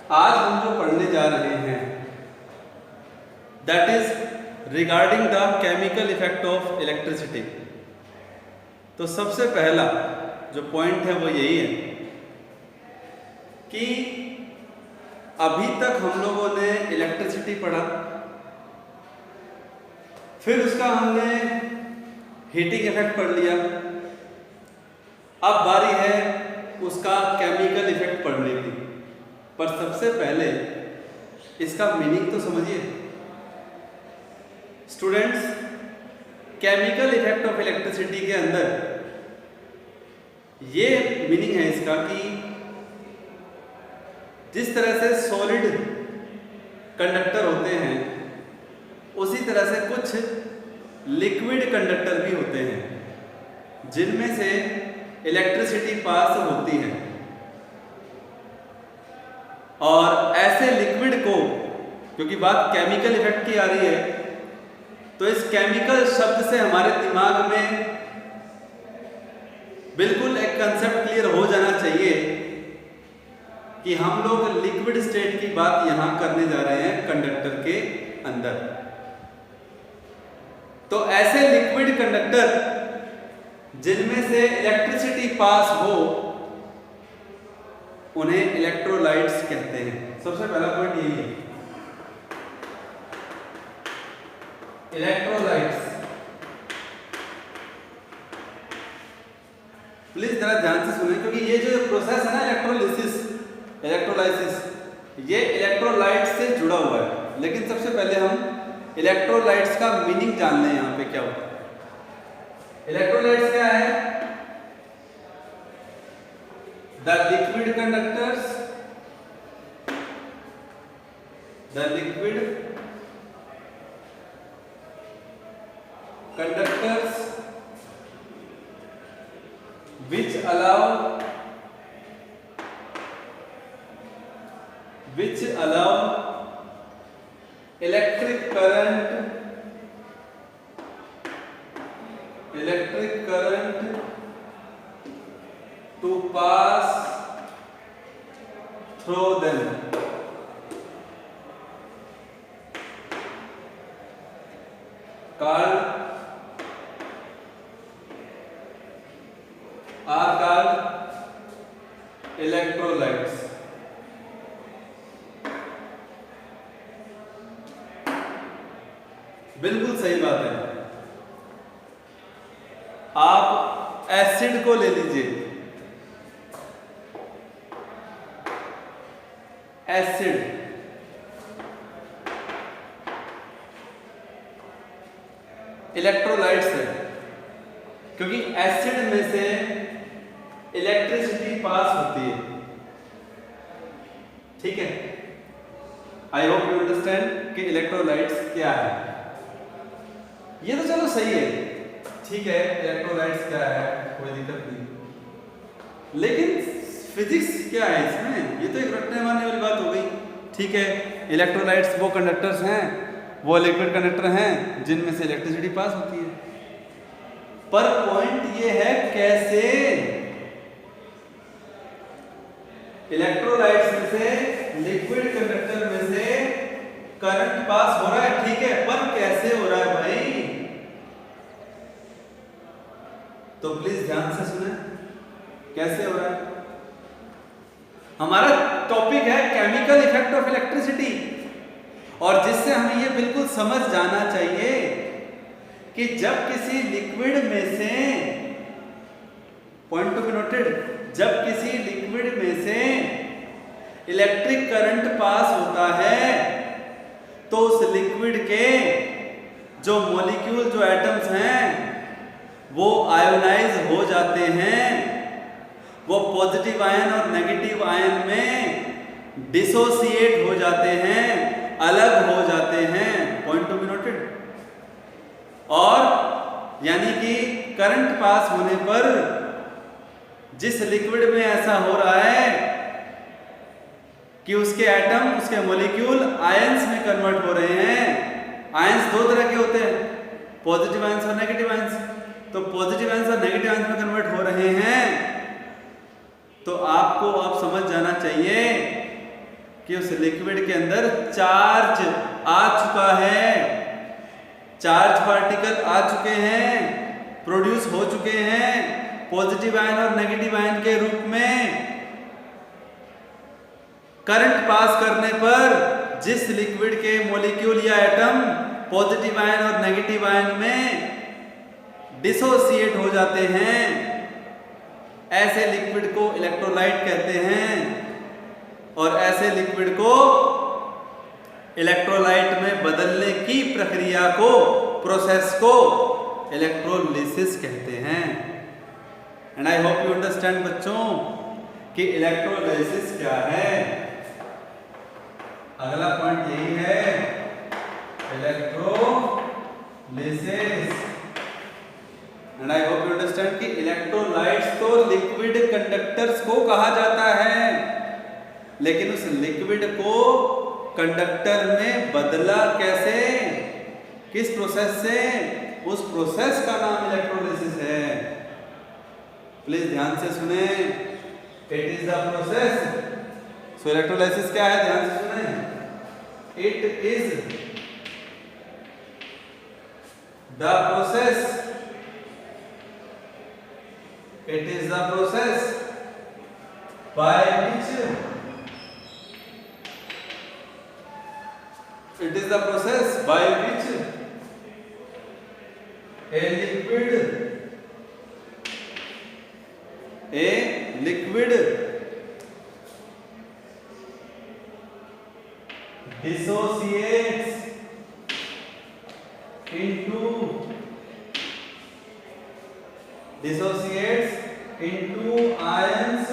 आज हम जो पढ़ने जा रहे हैं that is regarding the chemical effect of electricity. तो सबसे पहला जो पॉइंट है वो यही है कि अभी तक हम लोगों ने इलेक्ट्रिसिटी पढ़ा, फिर उसका हमने हीटिंग इफेक्ट पढ़ लिया। अब बारी है उसका केमिकल इफेक्ट पढ़ने की, पर सबसे पहले इसका मीनिंग तो समझिए students. Chemical effect of electricity के अंदर ये मीनिंग है इसका कि जिस तरह से सॉलिड कंडक्टर होते हैं उसी तरह से कुछ लिक्विड कंडक्टर भी होते हैं जिनमें से इलेक्ट्रिसिटी पास होती है। और ऐसे लिक्विड को, क्योंकि बात केमिकल इफेक्ट की आ रही है, तो इस केमिकल शब्द से हमारे दिमाग में बिल्कुल एक कंसेप्ट क्लियर हो जाना चाहिए कि हम लोग लिक्विड स्टेट की बात यहां करने जा रहे हैं कंडक्टर के अंदर। तो ऐसे लिक्विड कंडक्टर जिनमें से इलेक्ट्रिसिटी पास हो उन्हें इलेक्ट्रोलाइट्स कहते हैं। सबसे पहला पॉइंट यही है, इलेक्ट्रोलाइट्स। प्लीज जरा ध्यान से सुनें, क्योंकि ये जो प्रोसेस है ना इलेक्ट्रोलाइसिस, ये इलेक्ट्रोलाइट से जुड़ा हुआ है। लेकिन सबसे पहले हम इलेक्ट्रोलाइट्स का मीनिंग जान लें। यहां पे क्या होता है? इलेक्ट्रोलाइट्स क्या है? The liquid conductors, the liquid conductors which allow electric current to pass through them। are called electrolytes। बिल्कुल सही बात है। आप एसिड को ले लीजिए, एसिड इलेक्ट्रोलाइट्स है, क्योंकि एसिड में से इलेक्ट्रिसिटी पास होती है। ठीक है, आई होप यू अंडरस्टैंड कि इलेक्ट्रोलाइट्स क्या है। ये तो चलो सही है, ठीक है, इलेक्ट्रोलाइट्स क्या है, कोई दिक्कत नहीं। लेकिन फिजिक्स क्या है इसमें? ये तो एक रटने मारने वाली बात हो गई। ठीक है, इलेक्ट्रोलाइट्स वो कंडक्टर्स हैं, वो लिक्विड कंडक्टर हैं जिनमें से इलेक्ट्रिसिटी पास होती है। पर पॉइंट ये है कैसे इलेक्ट्रोलाइट्स में से, लिक्विड कंडक्टर में से करंट पास हो रहा है। ठीक है, पर कैसे हो रहा है भाई? तो प्लीज ध्यान से सुने, कैसे हो रहा है। हमारा टॉपिक है केमिकल इफेक्ट ऑफ इलेक्ट्रिसिटी, और जिससे हमें यह बिल्कुल समझ जाना चाहिए कि जब किसी लिक्विड में से, पॉइंट टू बी नोटेड, जब किसी लिक्विड में से इलेक्ट्रिक करंट पास होता है तो उस लिक्विड के जो मॉलिक्यूल, जो एटम्स हैं, वो आयोनाइज हो जाते हैं। वो पॉजिटिव आयन और नेगेटिव आयन में डिसोसिएट हो जाते हैं, अलग हो जाते हैं। Point to be noted. और यानी कि करंट पास होने पर जिस लिक्विड में ऐसा हो रहा है कि उसके एटम, उसके मॉलिक्यूल आयंस में कन्वर्ट हो रहे हैं। आयंस दो तरह के होते हैं, पॉजिटिव आयंस और नेगेटिव आयंस। तो पॉजिटिव आयंस और नेगेटिव आयंस में कन्वर्ट हो रहे हैं, तो आपको अब समझ जाना चाहिए कि उस लिक्विड के अंदर चार्ज आ चुका है, चार्ज पार्टिकल आ चुके हैं, प्रोड्यूस हो चुके हैं पॉजिटिव आयन और नेगेटिव आयन के रूप में। करंट पास करने पर जिस लिक्विड के मॉलिक्यूल या एटम पॉजिटिव आयन और नेगेटिव आयन में डिसोसिएट हो जाते हैं, ऐसे लिक्विड को इलेक्ट्रोलाइट कहते हैं। और ऐसे लिक्विड को इलेक्ट्रोलाइट में बदलने की प्रक्रिया को, प्रोसेस को इलेक्ट्रोलिसिस कहते हैं। And I hope you understand बच्चों कि इलेक्ट्रोलिसिस क्या है। अगला पॉइंट यही है, electrolysis. And I hope you understand कि इलेक्ट्रोलाइट्स तो लिक्विड कंडक्टर्स को कहा जाता है, लेकिन उस लिक्विड को कंडक्टर में बदला कैसे, किस प्रोसेस से, उस प्रोसेस का नाम इलेक्ट्रोलिसिस है। प्लीज ध्यान से सुने, it is the process. So electrolysis क्या है, ध्यान से सुने। It is the process, it is the process by which a liquid dissociates into ions।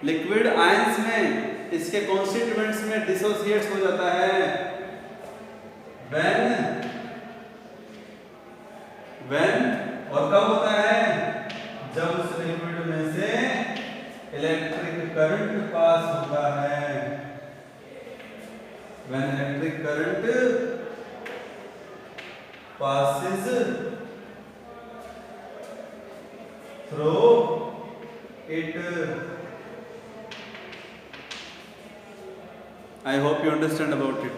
Liquid ions में, इसके कॉन्स्टिट्यूएंट्स में डिसोसिएट्स हो जाता है when और कब होता है, जब उस लिक्विड में से इलेक्ट्रिक करंट पास होता है। when electric current passes through it। I hope you understand about it।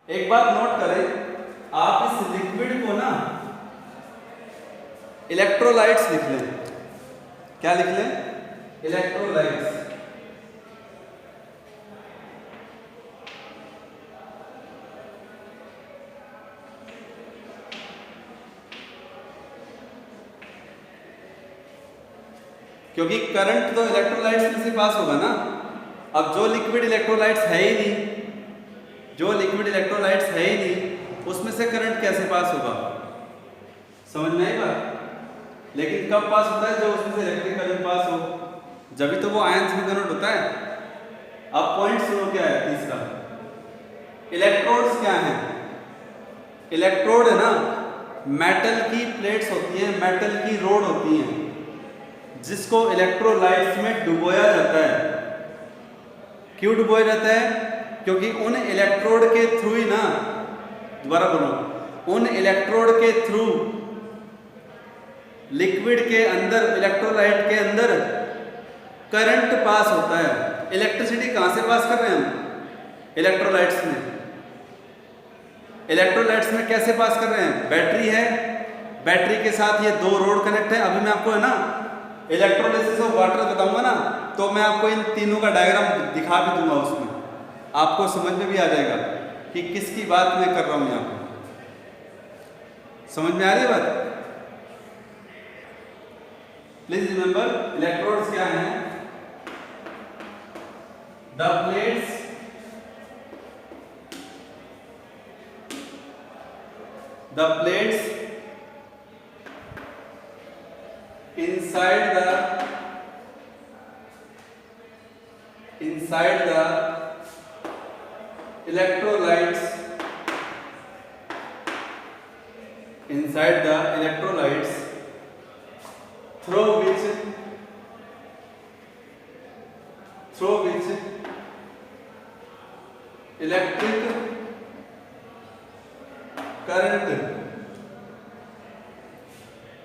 एक बात नोट करें, आप इस लिक्विड को ना इलेक्ट्रोलाइट्स लिख लें। क्या लिख लें, इलेक्ट्रोलाइट्स। क्योंकि करंट तो इलेक्ट्रोलाइट्स में से पास होगा ना। अब जो लिक्विड इलेक्ट्रोलाइट्स है ही नहीं, जो लिक्विड इलेक्ट्रोलाइट्स है ही नहीं, उसमें से करंट कैसे पास होगा, समझ में आई बात। लेकिन कब पास होता है, जब उसमें से इलेक्ट्रिक करंट पास हो, जब तो वो आयंस में कन्वर्ट होता है। अब पॉइंट सुनो क्या है तीसरा, इलेक्ट्रोड्स क्या हैं। इलेक्ट्रोड है ना, मेटल की प्लेट्स होती हैं, मेटल की रोड होती हैं, जिसको इलेक्ट्रोलाइट्स में डुबोया जाता है। क्यों डुबोया जाता है, क्योंकि उन इलेक्ट्रोड के थ्रू ही ना, दोबारा बोलो, उन इलेक्ट्रोड के थ्रू लिक्विड के अंदर, इलेक्ट्रोलाइट के अंदर करंट पास होता है। इलेक्ट्रिसिटी कहां से पास कर रहे हैं हम, इलेक्ट्रोलाइट्स में। इलेक्ट्रोलाइट्स में कैसे पास कर रहे हैं, बैटरी है, बैटरी के साथ ये दो रोड कनेक्ट है। अभी मैं आपको है ना इलेक्ट्रोलिसिस ऑफ वाटर बताऊंगा ना, तो मैं आपको इन तीनों का डायग्राम दिखा भी दूंगा, उसमें आपको समझ में भी आ जाएगा कि किसकी बात मैं कर रहा हूं। यहां पर समझ में आ रही है बात। प्लीज रिमेंबर, इलेक्ट्रोड्स क्या हैं, the plates inside the electrolytes, through which electric current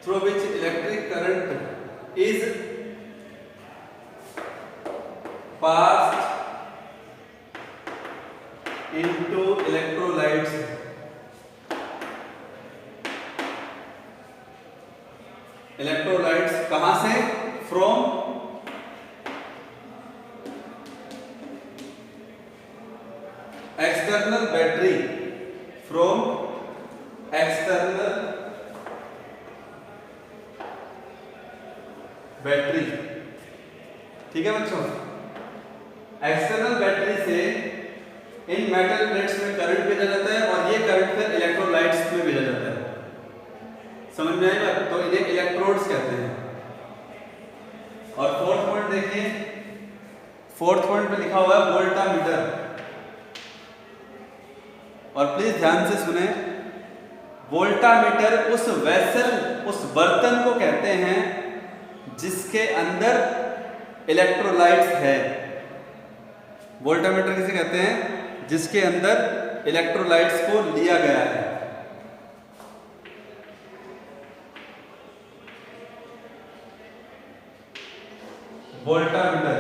through which electric current is passed into electrolytes. Electrolytes कहां से? From external battery. From external battery. ठीक है बच्चों, एक्सटर्नल बैटरी से इन मेटल प्लेट्स में current भेजा जाता है और ये करंट फिर इलेक्ट्रोलाइट्स में भेजा जाता है। समझ में आई बात? तो इन्हें इलेक्ट्रोड्स कहते हैं। और फोर्थ पॉइंट देखिए, फोर्थ पॉइंट पे लिखा हुआ है वोल्टामीटर। और प्लीज ध्यान से सुने, वोल्टामीटर उस वेसल, उस बर्तन को कहते हैं जिसके अंदर इलेक्ट्रोलाइट्स है। वोल्टामीटर किसे कहते हैं? जिसके अंदर इलेक्ट्रोलाइट्स को लिया गया है। वोल्टामीटर।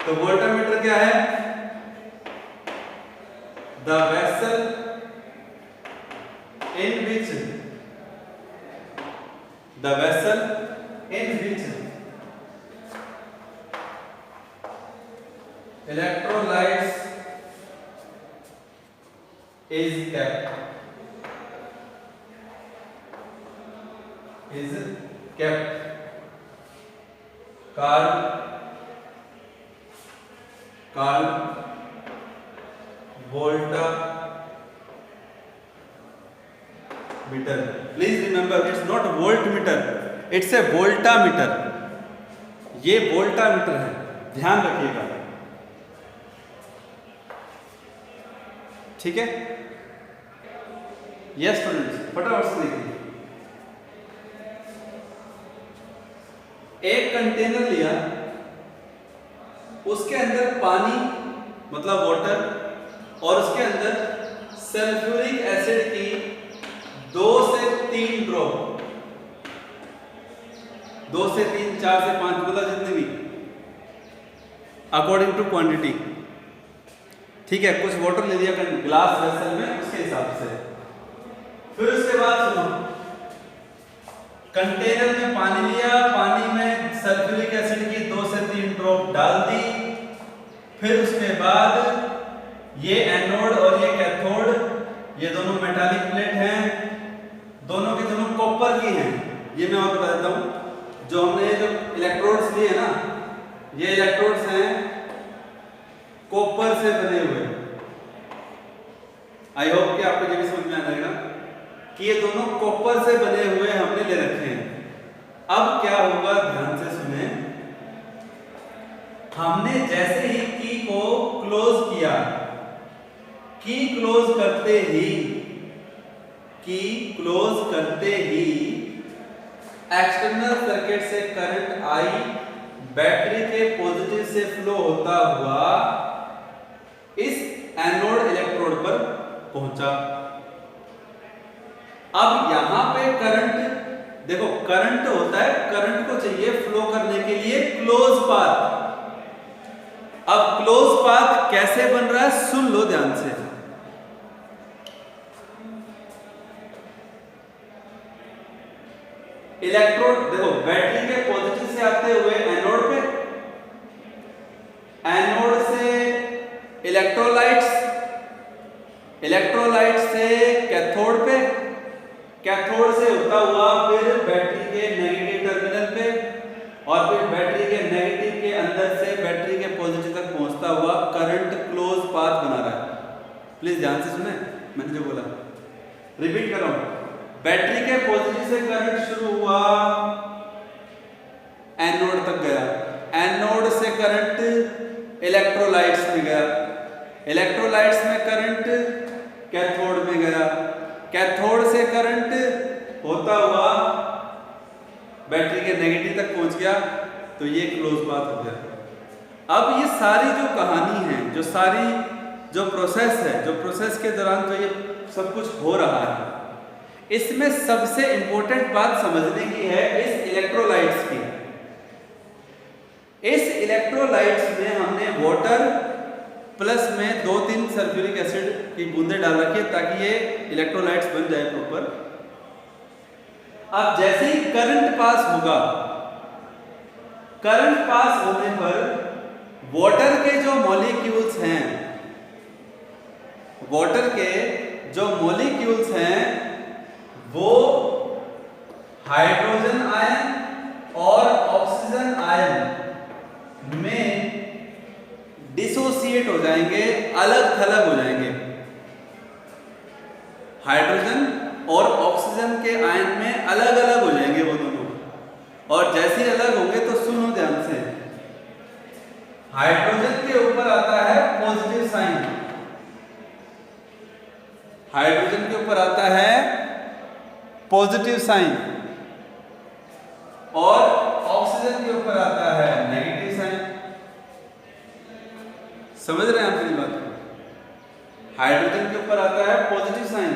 तो वोल्टामीटर क्या है? The vessel in which the vessel in which electrolytes is kept called voltameter. Please remember, it's not voltmeter, it's a voltameter. ये वोल्टामीटर है, ध्यान रखिएगा। ठीक है? यस स्टूडेंट्स, फटाफट से देखिए। एक कंटेनर लिया, उसके अंदर पानी मतलब वाटर और उसके अंदर सल्फ्यूरिक एसिड की 2 से 3 ड्रॉप, 2 से 3, 4 से 5 मतलब जितने भी अकॉर्डिंग टू क्वांटिटी। ठीक है, कुछ वाटर ले लिया ग्लास वेसल में उसके हिसाब से। फिर उसके बाद सुनो, कंटेनर में पानी लिया, पानी में सल्फ्यूरिक एसिड की 2 से 3 ड्रॉप डाल दी। फिर उसके बाद ये एनोड और ये कैथोड, ये दोनों मेटालिक प्लेट हैं, दोनों के दोनों कॉपर की हैं। ये मैं आपको बता देता हूं, जो हमने जो इलेक्ट्रोड्स लिए हैं ना, ये इलेक्ट्रोड्स हैं कॉपर से बने हुए। आई होप कि आपको ये भी समझ में आ जाएगा कि ये दोनों कॉपर से बने हुए हमने ले रखे हैं। अब क्या होगा, ध्यान से सुने। हमने जैसे ही की को क्लोज किया, की क्लोज करते ही एक्सटर्नल सर्किट से करंट आई, बैटरी के पॉजिटिव से फ्लो होता हुआ इस एनोड इलेक्ट्रोड पर पहुंचा। अब यहां पे करंट देखो, करंट होता है, करंट को चाहिए फ्लो करने के लिए क्लोज पाथ। अब क्लोज पाथ कैसे बन रहा है सुन लो ध्यान से। इलेक्ट्रोड देखो, बैटरी के पॉजिटिव से आते हुए एनोड पे, एनोड से इलेक्ट्रोलाइट्स, इलेक्ट्रोलाइट से कैथोड पे, कैथोड से होता हुआ फिर बैटरी के नेगेटिव टर्मिनल पे, और फिर बैटरी के नेगेटिव के अंदर से बैटरी के पॉजिटिव तक पहुंचता हुआ करंट क्लोज पाथ बना रहा है। प्लीज ध्यान से सुने मैंने जो बोला, रिपीट कर रहा हूं। बैटरी के पॉजिटिव से करंट शुरू हुआ, एनोड तक गया, एनोड से करंट इलेक्ट्रोलाइट्स में गया, इलेक्ट्रोलाइट्स में करंट कैथोड में गया, कैथोड से करंट होता हुआ बैटरी के नेगेटिव तक पहुंच गया, तो ये क्लोज पाथ हो गया। अब ये सारी जो कहानी है, जो सारी जो प्रोसेस है, जो प्रोसेस के दौरान जो ये सब कुछ हो रहा है, इसमें सबसे इंपॉर्टेंट बात समझने की है इस इलेक्ट्रोलाइट्स की। इस इलेक्ट्रोलाइट्स में हमने वाटर प्लस में 2-3 सल्फ्यूरिक एसिड की बूंदें डाल रखी है ताकि ये इलेक्ट्रोलाइट्स बन जाए प्रॉपर। अब जैसे ही करंट पास होगा, करंट पास होने पर वाटर के जो मॉलिक्यूल्स हैं, वाटर के जो मॉलिक्यूल्स हैं वो हाइड्रोजन आयन और ऑक्सीजन आयन में डिसोसिएट हो जाएंगे, अलग थलग हो जाएंगे। हाइड्रोजन और ऑक्सीजन के आयन में अलग अलग हो जाएंगे वो दोनों। और जैसे ही अलग होंगे तो सुनो ध्यान से, हाइड्रोजन के ऊपर आता है पॉजिटिव साइन, हाइड्रोजन के ऊपर आता है पॉजिटिव साइन और ऑक्सीजन के ऊपर आता है नेगेटिव साइन। समझ रहे हैं आप मेरी बात को? हाइड्रोजन के ऊपर आता है पॉजिटिव साइन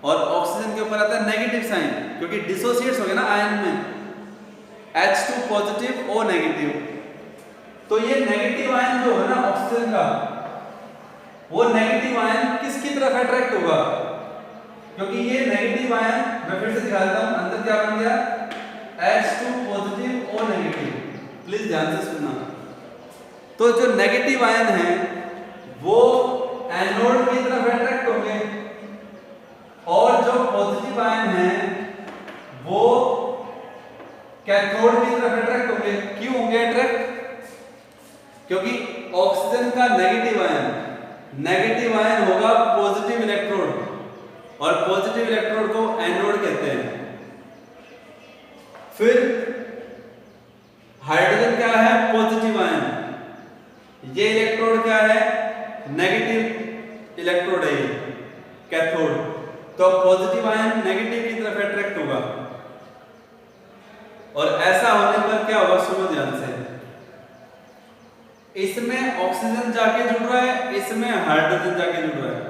और ऑक्सीजन के ऊपर आता है नेगेटिव साइन, क्योंकि डिसोसिएट्स हो गए ना आयन में, H2 पॉजिटिव O नेगेटिव। तो ये नेगेटिव आयन जो है ना ऑक्सीजन का, वो नेगेटिव आयन किसकी तरफ अट्रैक्ट होगा? क्योंकि ये नेगेटिव आयन, मैं फिर से दिखाता हूं, अंदर क्या बन गया, H2 positive O negative. Please ध्यान से सुनना। तो जो नेगेटिव आयन है वो एनोड की तरफ अट्रैक्ट होंगे और जो पॉजिटिव आयन है वो कैथोड की तरफ अट्रैक्ट होंगे। क्यों होंगे अट्रैक्ट? क्योंकि ऑक्सीजन का नेगेटिव आयन होगा पॉजिटिव इलेक्ट्रोड और पॉजिटिव इलेक्ट्रोड को एनोड कहते हैं। फिर हाइड्रोजन क्या है? Positive ion. ये इलेक्ट्रोड क्या है? नेगेटिव इलेक्ट्रोड है, कैथोड। तो पॉजिटिव आयन नेगेटिव की तरफ अट्रैक्ट होगा और ऐसा होने पर क्या होगा, सुनो ध्यान से। इसमें ऑक्सीजन जाके जुड़ रहा है, इसमें हाइड्रोजन जाके जुड़ रहा है।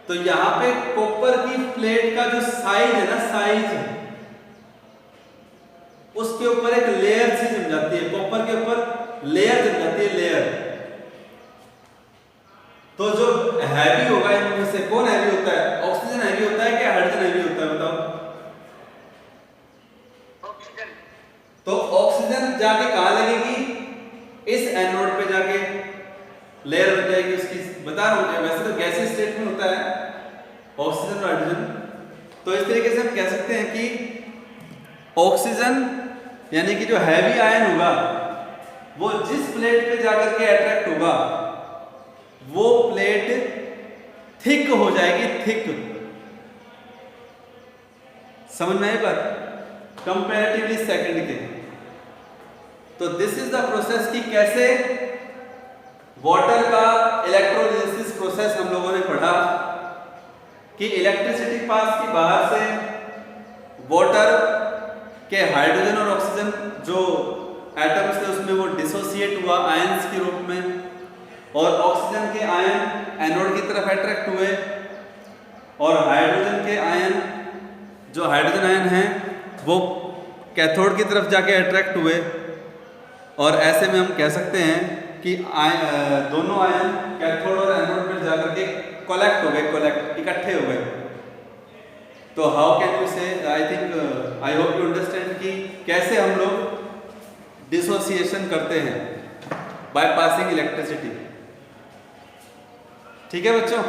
तो यहां पे कॉपर की प्लेट का जो साइज है ना, साइज, उसके ऊपर एक लेयर सी जम जाती है, कॉपर के ऊपर लेयर जम जाती है, लेयर। तो जो हैवी होगा इनमें से, कौन हैवी होता है? ऑक्सीजन हैवी होता है कि हाइड्रोजन हैवी होता है? बताओ। ऑक्सीजन। तो ऑक्सीजन जाके कहां लगेगी? इस एनोड पे जाके लेयर बन जाएगी उसकी। बता रहा हूं, वैसे तो गैसीय स्टेट में होता है ऑक्सीजन और हाइड्रोजन। तो इस तरीके से हम कह सकते हैं कि ऑक्सीजन यानी कि जो हैवी आयन होगा वो जिस प्लेट पे जाकर के अट्रैक्ट होगा वो प्लेट थिक हो जाएगी, थिक। समझ में आई बात? कंपैरेटिवली सेकंड के। तो दिस इज द प्रोसेस कि कैसे वाटर का इलेक्ट्रोलिसिस प्रोसेस हम लोगों ने पढ़ा कि इलेक्ट्रिसिटी पास की बाहर से वाटर के हाइड्रोजन और ऑक्सीजन जो एटम्स थे उसमें वो डिसोसिएट हुआ आयंस के रूप में, और ऑक्सीजन के आयन एनोड की तरफ अट्रैक्ट हुए और हाइड्रोजन के आयन, जो हाइड्रोजन आयन हैं वो कैथोड की तरफ जाके अट्रैक्ट हुए। और ऐसे में हम कह सकते हैं कि दोनों आयन कैथोड और एनोड पर जाकर के कोलेक्ट हो गए, इकट्ठे हो गए। तो हाउ कैन यू से, I think, I hope you understand कि कैसे हम लोग डिसोसिएशन करते हैं बाय पासिंग इलेक्ट्रिसिटी। ठीक है बच्चों?